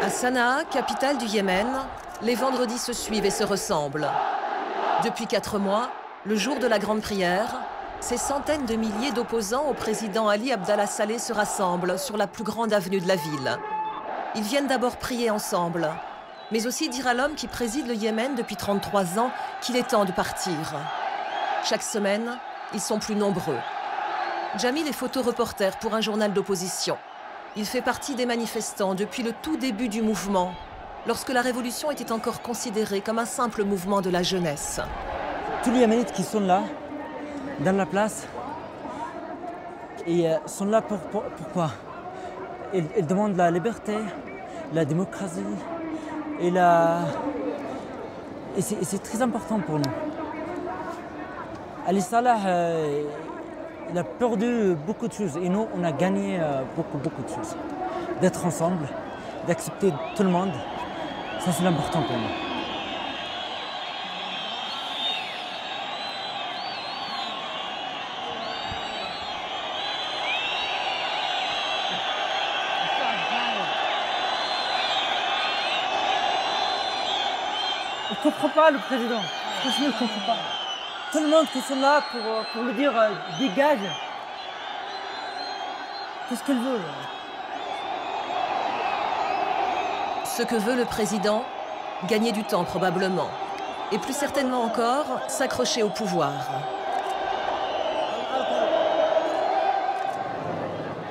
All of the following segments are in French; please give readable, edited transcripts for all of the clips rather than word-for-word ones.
À Sanaa, capitale du Yémen, les vendredis se suivent et se ressemblent. Depuis 4 mois, le jour de la grande prière, ces centaines de milliers d'opposants au président Ali Abdallah Saleh se rassemblent sur la plus grande avenue de la ville. Ils viennent d'abord prier ensemble, mais aussi dire à l'homme qui préside le Yémen depuis 33 ans qu'il est temps de partir. Chaque semaine, ils sont plus nombreux. Jamil est photoreporter pour un journal d'opposition. Il fait partie des manifestants depuis le tout début du mouvement, lorsque la révolution était encore considérée comme un simple mouvement de la jeunesse. Tous les Yéménites qui sont là, dans la place, et sont là pourquoi? Ils demandent la liberté, la démocratie, et c'est très important pour nous. Ali Salah, il a perdu beaucoup de choses et nous, on a gagné beaucoup de choses. D'être ensemble, d'accepter tout le monde, ça c'est l'important pour nous. Je ne comprends pas le président, franchement je ne comprends pas. Tout le monde qui sont là pour lui dire dégage. Qu'est-ce qu'elle veut? Ce que veut le président, gagner du temps probablement. Et plus certainement encore, s'accrocher au pouvoir.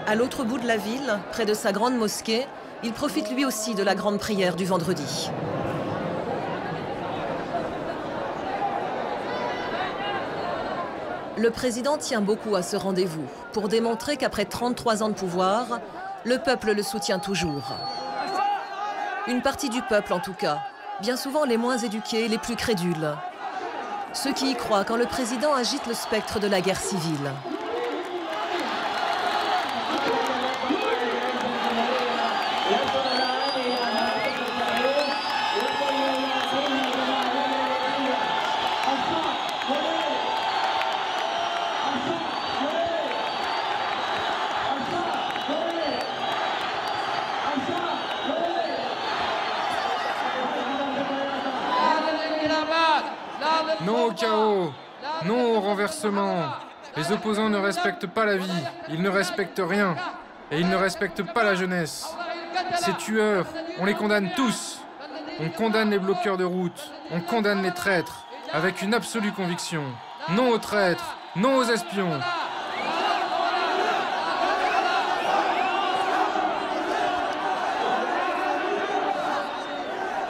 À l'autre bout de la ville, près de sa grande mosquée, il profite lui aussi de la grande prière du vendredi. Le président tient beaucoup à ce rendez-vous pour démontrer qu'après 33 ans de pouvoir, le peuple le soutient toujours. Une partie du peuple en tout cas, bien souvent les moins éduqués, les plus crédules. Ceux qui y croient quand le président agite le spectre de la guerre civile. Non au chaos, non au renversement. Les opposants ne respectent pas la vie, ils ne respectent rien. Et ils ne respectent pas la jeunesse. Ces tueurs, on les condamne tous. On condamne les bloqueurs de route, on condamne les traîtres, avec une absolue conviction. Non aux traîtres, non aux espions.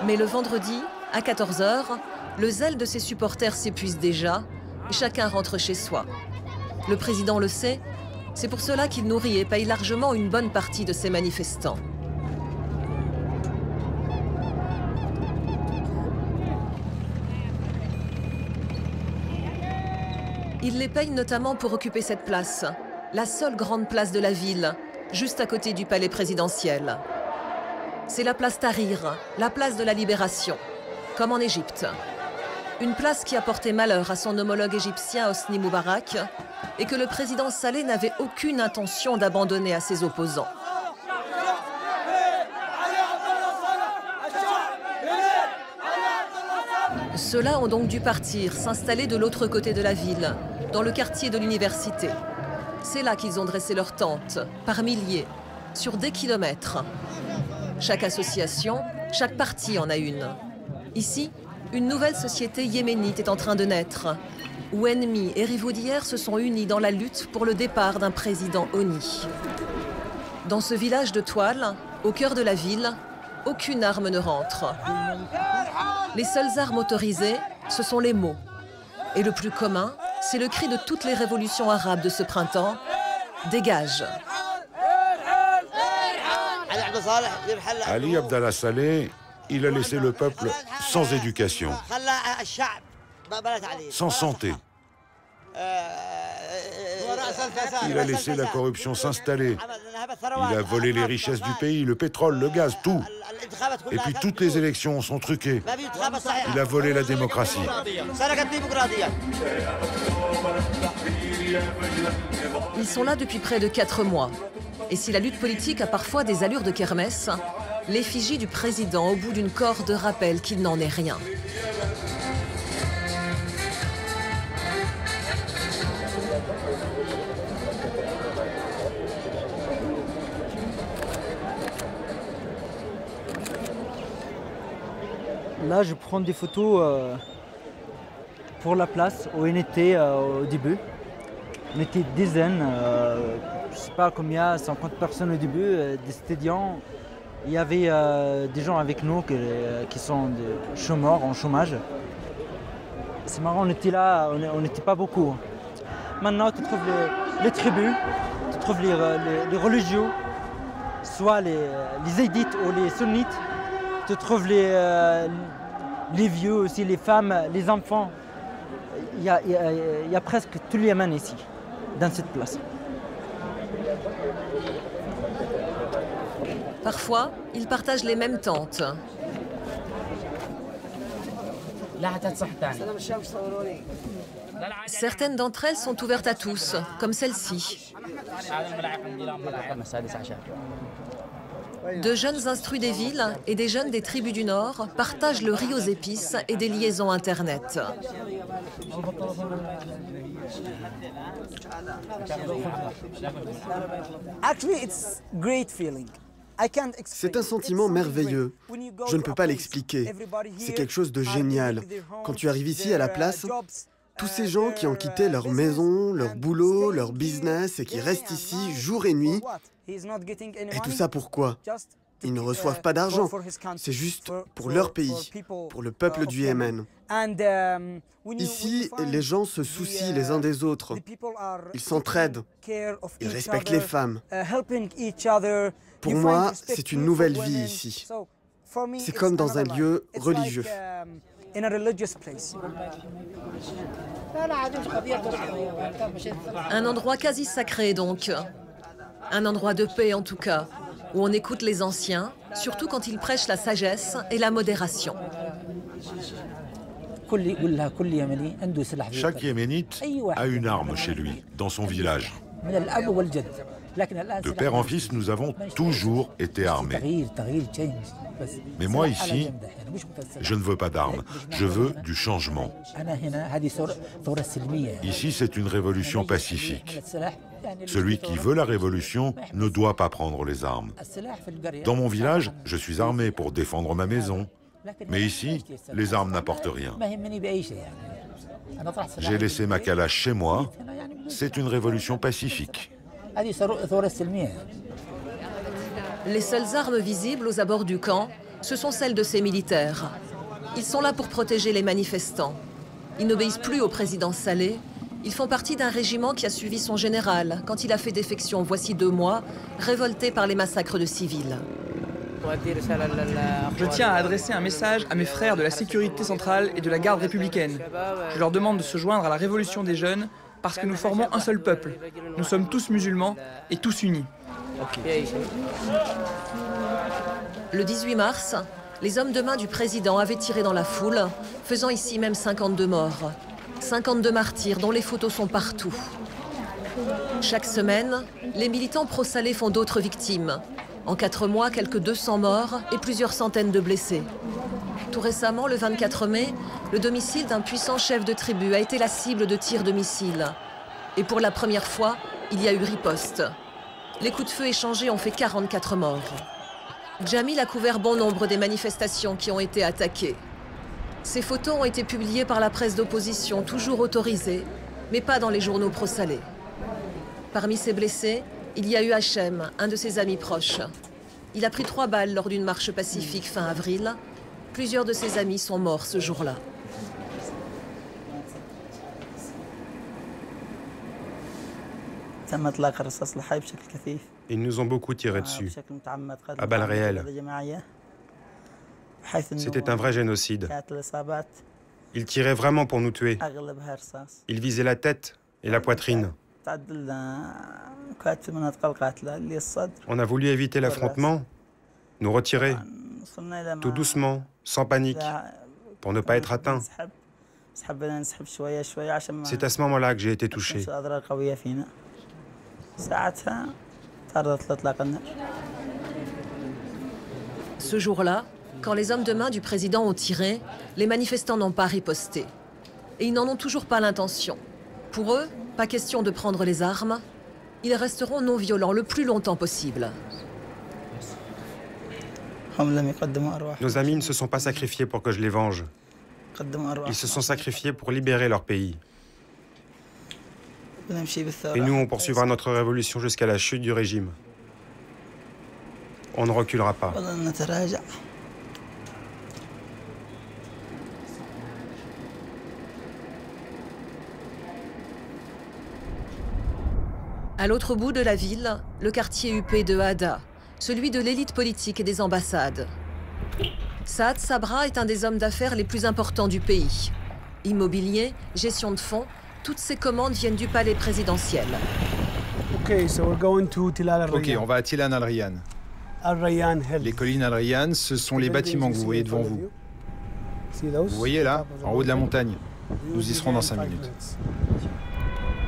Mais le vendredi, à 14 h, le zèle de ses supporters s'épuise déjà et chacun rentre chez soi. Le président le sait, c'est pour cela qu'il nourrit et paye largement une bonne partie de ses manifestants. Il les paye notamment pour occuper cette place, la seule grande place de la ville, juste à côté du palais présidentiel. C'est la place Tahrir, la place de la libération, comme en Égypte. Une place qui a porté malheur à son homologue égyptien Hosni Moubarak et que le président Saleh n'avait aucune intention d'abandonner à ses opposants. Ceux-là ont donc dû partir, s'installer de l'autre côté de la ville, dans le quartier de l'université. C'est là qu'ils ont dressé leurs tentes, par milliers, sur des kilomètres. Chaque association, chaque parti en a une. Ici, une nouvelle société yéménite est en train de naître, où ennemis et rivaux d'hier se sont unis dans la lutte pour le départ d'un président honni. Dans ce village de toile, au cœur de la ville, aucune arme ne rentre. Les seules armes autorisées, ce sont les mots. Et le plus commun, c'est le cri de toutes les révolutions arabes de ce printemps, « Dégage !» Ali Abdallah Saleh, il a laissé le peuple sans éducation, sans santé. Il a laissé la corruption s'installer. Il a volé les richesses du pays, le pétrole, le gaz, tout. Et puis toutes les élections sont truquées. Il a volé la démocratie. Ils sont là depuis près de 4 mois. Et si la lutte politique a parfois des allures de kermesse, l'effigie du président au bout d'une corde rappelle qu'il n'en est rien. Là, je prends des photos pour la place où on était au début. On était dizaines, je ne sais pas combien, 50 personnes au début, des étudiants. Il y avait des gens avec nous qui sont des chômeurs, en chômage. C'est marrant, on était là, on n'était pas beaucoup. Maintenant, tu trouves les tribus, tu trouves les religieux, soit les zaydites ou les sunnites. Tu trouves les vieux aussi, les femmes, les enfants. Il y a presque tout le Yémen ici, dans cette place. Parfois, ils partagent les mêmes tentes. Certaines d'entre elles sont ouvertes à tous, comme celle-ci. De jeunes instruits des villes et des jeunes des tribus du Nord partagent le riz aux épices et des liaisons Internet. C'est un sentiment merveilleux. Je ne peux pas l'expliquer. C'est quelque chose de génial. Quand tu arrives ici à la place, tous ces gens qui ont quitté leur maison, leur boulot, leur business et qui restent ici jour et nuit, et tout ça pourquoi? Ils ne reçoivent pas d'argent, c'est juste pour leur pays, pour le peuple du Yémen. Ici, les gens se soucient les uns des autres, ils s'entraident, ils respectent les femmes. Pour moi, c'est une nouvelle vie ici. C'est comme dans un lieu religieux. Un endroit quasi sacré donc. Un endroit de paix en tout cas, où on écoute les anciens, surtout quand ils prêchent la sagesse et la modération. Chaque Yéménite a une arme chez lui, dans son village. De père en fils, nous avons toujours été armés. Mais moi ici, je ne veux pas d'armes, je veux du changement. Ici, c'est une révolution pacifique. Celui qui veut la révolution ne doit pas prendre les armes. Dans mon village, je suis armé pour défendre ma maison. Mais ici, les armes n'apportent rien. J'ai laissé ma calache chez moi. C'est une révolution pacifique. Les seules armes visibles aux abords du camp, ce sont celles de ces militaires. Ils sont là pour protéger les manifestants. Ils n'obéissent plus au président Saleh. Ils font partie d'un régiment qui a suivi son général quand il a fait défection voici 2 mois, révolté par les massacres de civils. Je tiens à adresser un message à mes frères de la sécurité centrale et de la garde républicaine. Je leur demande de se joindre à la révolution des jeunes parce que nous formons un seul peuple. Nous sommes tous musulmans et tous unis. Le 18 mars, les hommes de main du président avaient tiré dans la foule, faisant ici même 52 morts. 52 martyrs dont les photos sont partout. Chaque semaine, les militants pro-Saleh font d'autres victimes. En 4 mois, quelques 200 morts et plusieurs centaines de blessés. Tout récemment, le 24 mai, le domicile d'un puissant chef de tribu a été la cible de tirs de missiles. Et pour la première fois, il y a eu riposte. Les coups de feu échangés ont fait 44 morts. Jamil a couvert bon nombre des manifestations qui ont été attaquées. Ces photos ont été publiées par la presse d'opposition, toujours autorisée, mais pas dans les journaux pro-salés. Parmi ces blessés, il y a eu Hachem, un de ses amis proches. Il a pris 3 balles lors d'une marche pacifique fin avril. Plusieurs de ses amis sont morts ce jour-là. Ils nous ont beaucoup tiré dessus, à balles réelles. C'était un vrai génocide. Ils tiraient vraiment pour nous tuer. Ils visaient la tête et la poitrine. On a voulu éviter l'affrontement, nous retirer, tout doucement, sans panique, pour ne pas être atteint. C'est à ce moment-là que j'ai été touché. Ce jour-là, quand les hommes de main du président ont tiré, les manifestants n'ont pas riposté. Et ils n'en ont toujours pas l'intention. Pour eux, pas question de prendre les armes. Ils resteront non violents le plus longtemps possible. Nos amis ne se sont pas sacrifiés pour que je les venge. Ils se sont sacrifiés pour libérer leur pays. Et nous, on poursuivra notre révolution jusqu'à la chute du régime. On ne reculera pas. À l'autre bout de la ville, le quartier huppé de Hada, celui de l'élite politique et des ambassades. Saad Sabra est un des hommes d'affaires les plus importants du pays. Immobilier, gestion de fonds, toutes ces commandes viennent du palais présidentiel. Ok, on va à Tilan Al Rayyan. Les collines Al Rayyan, ce sont les bâtiments que vous voyez devant vous. Vous voyez là, en haut de la montagne. Nous y serons dans 5 minutes.